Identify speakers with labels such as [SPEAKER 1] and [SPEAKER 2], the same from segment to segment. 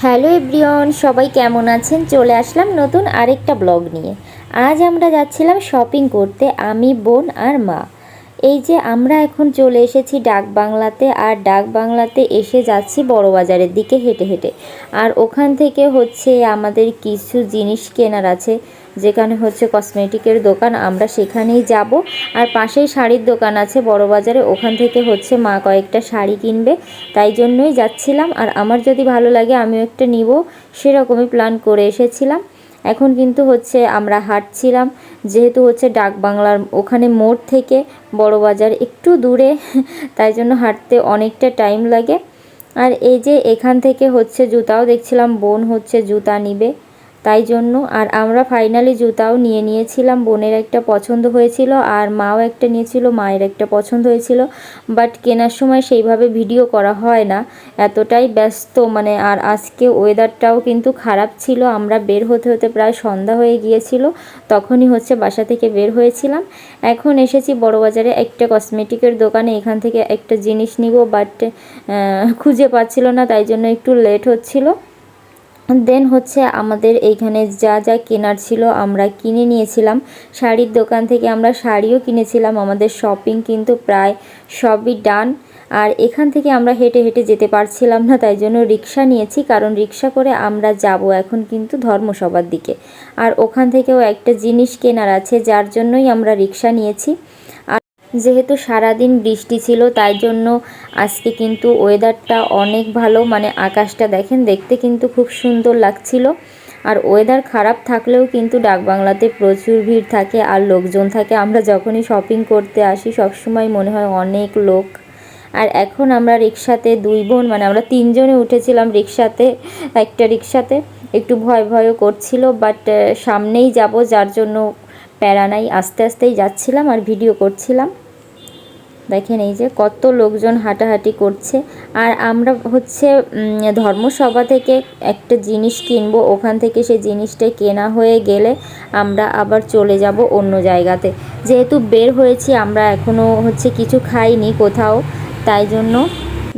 [SPEAKER 1] Hello everyone, সবাই কেমন আছেন? চলে আসলাম নতুন আরেকটা ব্লগ নিয়ে। আজ আমরা যাচ্ছিলাম শপিং করতে, আমি, বোন আর মা। এই যে আমরা এখন চলে এসেছি ডাক বাংলাতে, আর ডাক বাংলাতে এসে যাচ্ছি বড় বাজারের দিকে হেঁটে হেঁটে। আর ওখান থেকে হচ্ছে আমাদের কিছু জিনিস কেনার আছে, যেখানে হচ্ছে কসমেটিকের দোকান, আমরা সেখানেই যাব। আর পাশেই শাড়ির দোকান আছে বড় বাজারে, ওখান থেকে হচ্ছে মা কয়েকটা শাড়ি কিনবে, তাই জন্যই যাচ্ছিলাম। আর আমার যদি ভালো লাগে আমিও একটা নিব, সেরকমই প্ল্যান করে এসেছিলাম। এখন কিন্তু হচ্ছে আমরা হাঁটছিলাম, যেহেতু হচ্ছে ডাক বাংলার ওখানে মোড় থেকে বড় বাজার একটু দূরে, তাই জন্য হাঁটতে অনেকটা টাইম লাগে। আর এই যে এখান থেকে হচ্ছে জুতাও দেখছিলাম, বোন হচ্ছে জুতা নিবে, তাই জন্য। আর আমরা ফাইনালি জুতাও নিয়ে নিয়েছিলাম, বোনের একটা পছন্দ হয়েছিল আর মাও একটা নিয়েছিল, মায়ের একটা পছন্দ হয়েছিল। বাট কেনার সময় সেইভাবে ভিডিও করা হয় না, এতটাই ব্যস্ত মানে। আর আজকে ওয়েদারটাও কিন্তু খারাপ ছিল, আমরা বের হতে হতে প্রায় সন্ধ্যা হয়ে গিয়েছিল, তখনই হচ্ছে বাসা থেকে বের হয়েছিলাম। এখন এসেছি বড়বাজারে একটা কসমেটিকের দোকানে, এখান থেকে একটা জিনিস নিব, বাট খুঁজে পাচ্ছিল না, তাই জন্য একটু লেট হচ্ছিল। দেন হচ্ছে আমাদের এইখানে যা যা কেনার ছিল আমরা কিনে নিয়েছিলাম। শাড়ির দোকান থেকে আমরা শাড়িও কিনেছিলাম, আমাদের শপিং কিন্তু প্রায় সবই ডান। আর এখান থেকে আমরা হেঁটে হেঁটে যেতে পারছিলাম না, তাই জন্য রিক্সা নিয়েছি, কারণ রিক্সা করে আমরা যাব এখন কিন্তু ধর্মসভার দিকে। আর ওখান থেকেও একটা জিনিস কেনার আছে, যার জন্যই আমরা রিক্সা নিয়েছি। যেহেতু সারাদিন বৃষ্টি ছিল, তাই জন্য আজকে কিন্তু ওয়েদারটা অনেক ভালো, মানে আকাশটা দেখেন, দেখতে কিন্তু খুব সুন্দর লাগছিল। আর ওয়েদার খারাপ থাকলেও কিন্তু ডাকবাংলাতে প্রচুর ভিড় থাকে আর লোকজন থাকে, আমরা যখনই শপিং করতে আসি সবসময় মনে হয় অনেক লোক। আর এখন আমরা রিক্সাতে দুই বোন, মানে আমরা তিনজনে উঠেছিলাম রিক্সাতে, একটা রিক্সাতে। একটু ভয় ভয়ও করছিল, বাট সামনেই যাব, যার জন্য প্যারা নাই, আস্তে আস্তেই যাচ্ছিলাম আর ভিডিও করছিলাম। দেখেন এই যে কত লোকজন হাঁটাহাঁটি করছে। আর আমরা হচ্ছে ধর্মসভা থেকে একটা জিনিস কিনবো, ওখান থেকে সেই জিনিসটা কেনা হয়ে গেলে আমরা আবার চলে যাব অন্য জায়গাতে। যেহেতু বের হয়েছি, আমরা এখনও হচ্ছে কিছু খাইনি কোথাও, তাই জন্য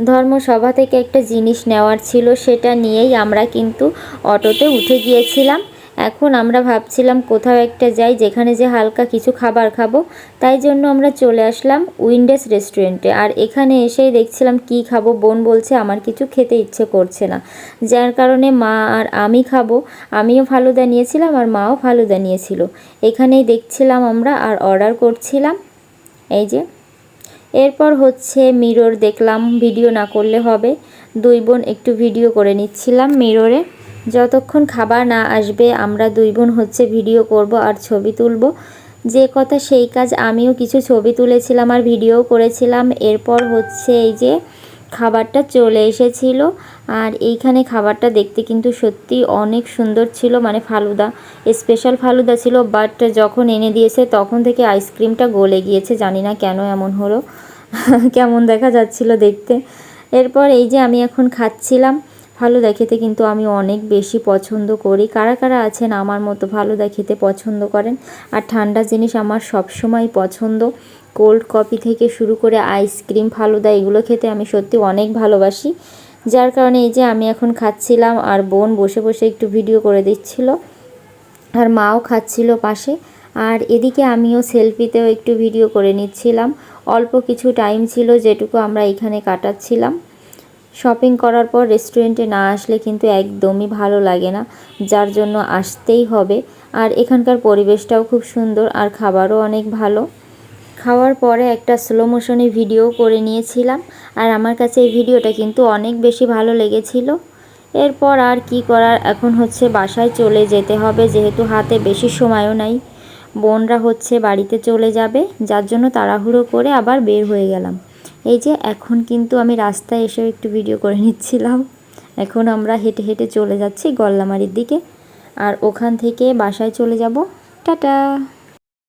[SPEAKER 1] ধর্মসভা থেকে একটা জিনিস নেওয়ার ছিল, সেটা নিয়েই আমরা কিন্তু অটোতে উঠে গিয়েছিলাম। এখন আমরা ভাবছিলাম কোথাও একটা যাই, যেখানে যে হালকা কিছু খাবার খাবো, তাই জন্য আমরা চলে আসলাম উইন্ডেস রেস্টুরেন্টে। আর এখানে এসেই দেখছিলাম কি খাবো, বোন বলছে আমার কিছু খেতে ইচ্ছে করছে না, যার কারণে মা আর আমি খাবো। আমিও ফালুদা নিয়েছিলাম আর মাও ফালুদা নিয়েছিল। এখানেই দেখছিলাম আমরা আর অর্ডার করছিলাম। এই যে এরপর হচ্ছে মিরর দেখলাম, ভিডিও না করলে হবে, দুই বোন একটু ভিডিও করে নিচ্ছিলাম মিররে। যতক্ষণ খাবার না আসবে আমরা দুই বোন হচ্ছে ভিডিও করব আর ছবি তুলব। যে কথা সেই কাজ, আমিও কিছু ছবি তুলেছিলাম আর ভিডিও করেছিলাম। এরপর হচ্ছে এই যে খাবারটা চলে এসেছিল, আর এইখানে খাবারটা দেখতে কিন্তু সত্যি অনেক সুন্দর ছিল, মানে ফালুদা, স্পেশাল ফালুদা ছিল। বাট যখন এনে দিয়েছে তখন থেকে আইসক্রিমটা গলে গিয়েছে, জানি না কেন এমন হলো, কেমন দেখা যাচ্ছিল দেখতে। এরপর এই যে আমি এখন খাচ্ছিলাম। ফালুদা খেতে কিন্তু আমি অনেক বেশি পছন্দ করি। কারা কারা আছেন আমার মতো ফালুদা খেতে পছন্দ করেন? আর ঠান্ডা জিনিস আমার সবসময় পছন্দ, কোল্ড কফি থেকে শুরু করে আইসক্রিম, ফালুদা, এগুলো খেতে আমি সত্যি অনেক ভালোবাসি। যার কারণে এই যে আমি এখন খাচ্ছিলাম, আর বোন বসে বসে একটু ভিডিও করে দিচ্ছিল, আর মাও খাচ্ছিল পাশে। আর এদিকে আমিও সেলফিতেও একটু ভিডিও করে নিচ্ছিলাম। অল্প কিছু টাইম ছিল যেটুকু আমরা এখানে কাটাচ্ছিলাম। শপিং করার পর রেস্টুরেন্টে না আসলে কিন্তু একদমই ভালো লাগে না, যার জন্য আসতেই হবে। আর এখানকার পরিবেশটাও খুব সুন্দর আর খাবারও অনেক ভালো। খাওয়ার পরে একটা স্লো মোশনে ভিডিও করে নিয়েছিলাম, আর আমার কাছে এই ভিডিওটা কিন্তু অনেক বেশি ভালো লেগেছিল। এরপর আর কি করার, এখন হচ্ছে বাসায় চলে যেতে হবে, যেহেতু হাতে বেশি সময়ও নাই। বোনরা হচ্ছে বাড়িতে চলে যাবে, যার জন্য তাড়াহুড়ো করে আবার বের হয়ে গেলাম। এই যে এখন কিন্তু আমি রাস্তায় এসেও একটু ভিডিও করে নিচ্ছিলাম। এখন আমরা হেঁটে হেঁটে চলে যাচ্ছি গল্লামারির দিকে, আর ওখান থেকে বাসায় চলে যাব। টাটা।